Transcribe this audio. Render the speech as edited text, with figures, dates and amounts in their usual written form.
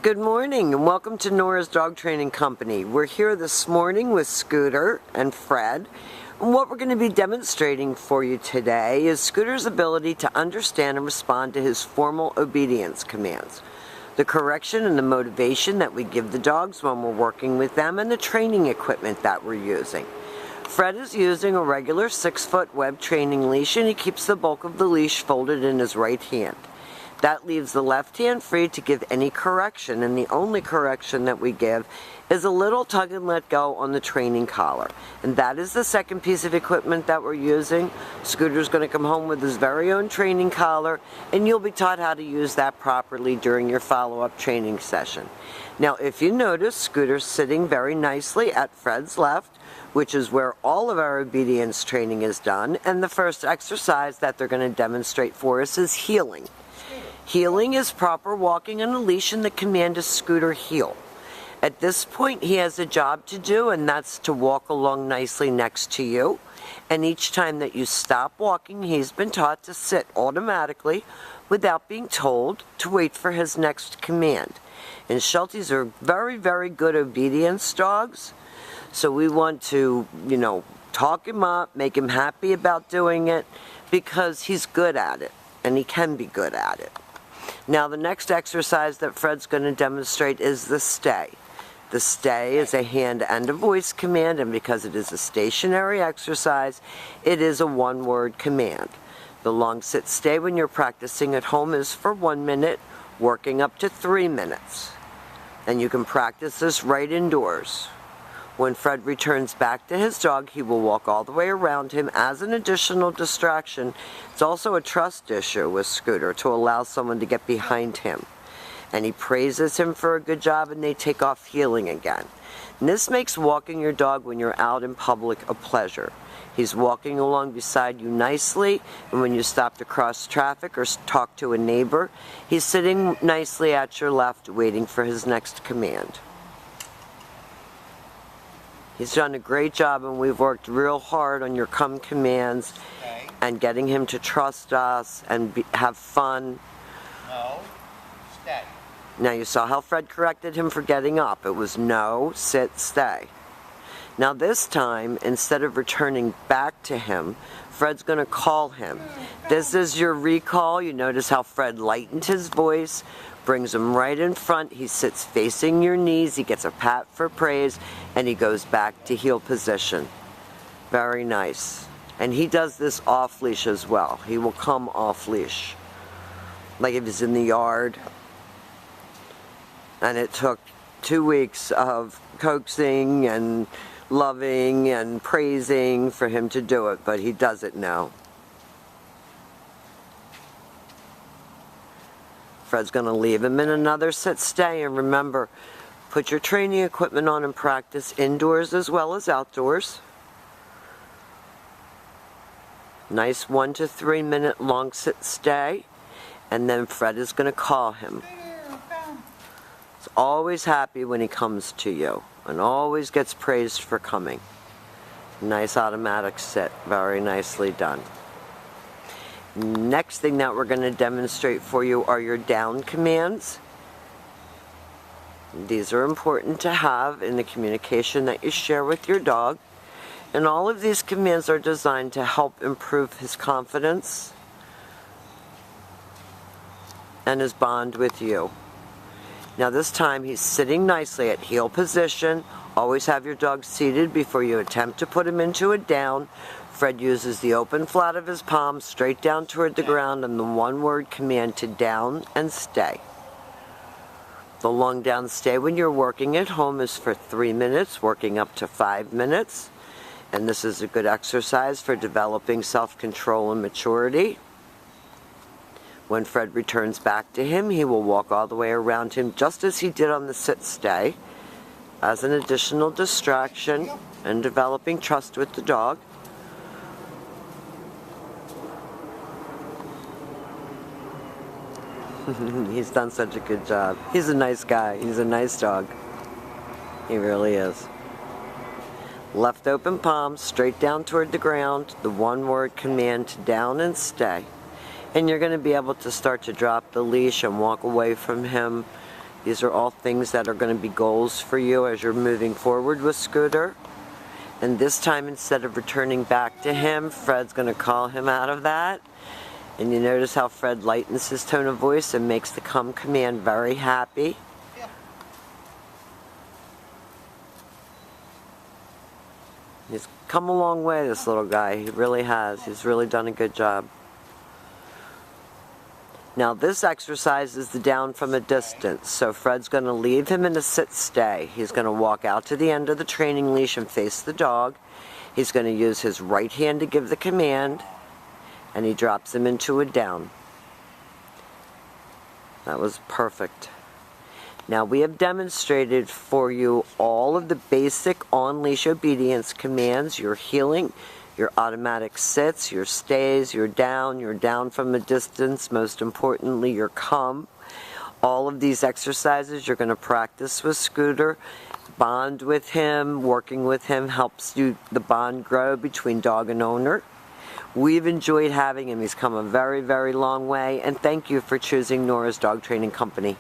Good morning and welcome to Nora's Dog Training Company. We're here this morning with Scooter and Fred. And what we're going to be demonstrating for you today is Scooter's ability to understand and respond to his formal obedience commands. The correction and the motivation that we give the dogs when we're working with them, and the training equipment that we're using. Fred is using a regular 6-foot web training leash, and he keeps the bulk of the leash folded in his right hand. That leaves the left hand free to give any correction, and the only correction that we give is a little tug and let go on the training collar. And that is the second piece of equipment that we're using. Scooter's going to come home with his very own training collar, and you'll be taught how to use that properly during your follow-up training session. Now, if you notice, Scooter's sitting very nicely at Fred's left, which is where all of our obedience training is done, and the first exercise that they're going to demonstrate for us is heeling. Heeling is proper walking on a leash, and the command is Scooter heel. At this point, he has a job to do, and that's to walk along nicely next to you. And each time that you stop walking, he's been taught to sit automatically without being told to wait for his next command. And shelties are very, very good obedience dogs. So we want to, talk him up, make him happy about doing it, because he's good at it, and he can be good at it. Now, the next exercise that Fred's going to demonstrate is the stay. The stay is a hand and a voice command, and because it is a stationary exercise, it is a one-word command. The long sit stay when you're practicing at home is for 1 minute, working up to 3 minutes. And you can practice this right indoors. When Fred returns back to his dog, he will walk all the way around him as an additional distraction. It's also a trust issue with Scooter to allow someone to get behind him. And he praises him for a good job, and they take off heeling again. And this makes walking your dog when you're out in public a pleasure. He's walking along beside you nicely, and when you stop to cross traffic or talk to a neighbor, he's sitting nicely at your left waiting for his next command. He's done a great job, and we've worked real hard on your come commands and getting him to trust us and have fun. No, stay. Now you saw how Fred corrected him for getting up. It was no, sit, stay. Now this time, instead of returning back to him, Fred's going to call him. This is your recall. You notice how Fred lightened his voice, brings him right in front. He sits facing your knees. He gets a pat for praise, and he goes back to heel position. Very nice. And he does this off leash as well. He will come off leash, like if he's in the yard. And it took 2 weeks of coaxing and loving and praising for him to do it, but he does it now. Fred's going to leave him in another sit stay, and remember, put your training equipment on and practice indoors as well as outdoors. Nice 1 to 3 minute long sit stay, and then Fred is going to call him. He's always happy when he comes to you, and always gets praised for coming. Nice automatic sit, very nicely done. Next thing that we're going to demonstrate for you are your down commands. These are important to have in the communication that you share with your dog. And all of these commands are designed to help improve his confidence and his bond with you. Now this time he's sitting nicely at heel position. Always have your dog seated before you attempt to put him into a down. Fred uses the open flat of his palm straight down toward the ground and the one-word command to down and stay. The long down stay when you're working at home is for 3 minutes, working up to 5 minutes. And this is a good exercise for developing self-control and maturity. When Fred returns back to him, he will walk all the way around him just as he did on the sit-stay, as an additional distraction and developing trust with the dog. He's done such a good job. He's a nice guy. He's a nice dog. He really is. Left open palm, straight down toward the ground, the one-word command to down and stay. And you're going to be able to start to drop the leash and walk away from him These are all things that are going to be goals for you as you're moving forward with Scooter. And this time, instead of returning back to him, Fred's going to call him out of that. And you notice how Fred lightens his tone of voice and makes the come command very happy. Yeah. He's come a long way, this little guy. He really has. He's really done a good job. Now this exercise is the down from a distance. So Fred's going to leave him in a sit-stay. He's going to walk out to the end of the training leash and face the dog. He's going to use his right hand to give the command, and he drops him into a down. That was perfect. Now we have demonstrated for you all of the basic on-leash obedience commands, your heeling, your automatic sits, your stays, your down from a distance, most importantly your come. All of these exercises you're going to practice with Scooter. Bond with him, working with him helps you the bond grow between dog and owner. We've enjoyed having him. He's come a very, very long way, and thank you for choosing Nora's Dog Training Company.